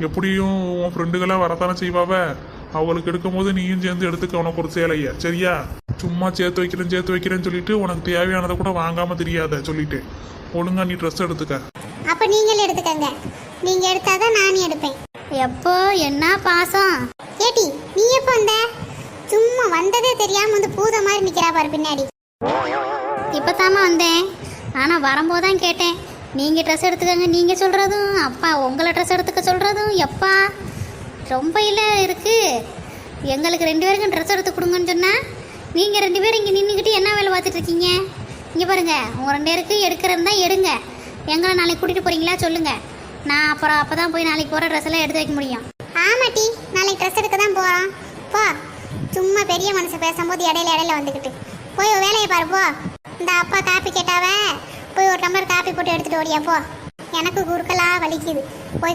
எப்படியும் உன் ஃப்ரெண்டுகளாம் வரத்தானே செய்வாவ. அவங்களுக்கு எடுக்கும்போது நீயும் சேர்ந்து எடுத்துக்க உனக்கு ஒரு சேலைய, சரியா? சும்மா சேர்த்து வைக்கிறேன்னு சொல்லிட்டு உனக்கு தேவையானதை கூட வாங்காம தெரியாத சொல்லிட்டு ஒழுங்கா நீ ட்ரெஸ் எடுத்துக்க. அப்ப நீங்களே எடுத்துக்கங்க. நீங்க எடுத்தாதான் நானும் எடுப்பேன். எப்போ என்ன பாசம்? ஏட்டி நீ எப்போ வந்த? சும்மா வந்ததே தெரியாம வந்து பூத மாதிரி நிக்கிறா பாரு பின்னாடி. இப்போத்தாம்மா வந்தேன். ஆனால் வரும்போதான் கேட்டேன், நீங்கள் ட்ரெஸ் எடுத்துக்கங்க நீங்கள் சொல்கிறதும், அப்பா உங்களை ட்ரெஸ் எடுத்துக்க சொல்கிறதும். எப்பா ரொம்ப இல்லை இருக்குது. எங்களுக்கு 2 பேருக்கும் ட்ரெஸ் எடுத்து கொடுங்கன்னு சொன்னால் நீங்கள் 2 பேரும் இங்கே நின்றுக்கிட்டு என்ன வேலை பார்த்துட்டு இருக்கீங்க? இங்கே பாருங்கள், உங்கள் 2 பேருக்கு எடுக்கிறதா எடுங்க. எங்களை நாளைக்கு கூட்டிகிட்டு போகிறீங்களா சொல்லுங்கள். நான் அப்புறம் அப்போ தான் போய் நாளைக்கு போகிற ட்ரெஸ் எல்லாம் எடுத்து வைக்க முடியும். ஆமாட்டி, நாளைக்கு ட்ரெஸ் எடுக்க தான் போகிறோம். போ, சும்மா பெரிய மனுஷன் பேசும்போது இடையில வந்துக்கிட்டு போய் வேலையை பாரு. போ, இந்த அப்பா காப்பி கேட்டாவே போய் ஒரு டம்ளர் காப்பி போட்டு எடுத்துகிட்டு ஓடியா. போ, எனக்கு குறுக்கலா வலிக்குது. போய்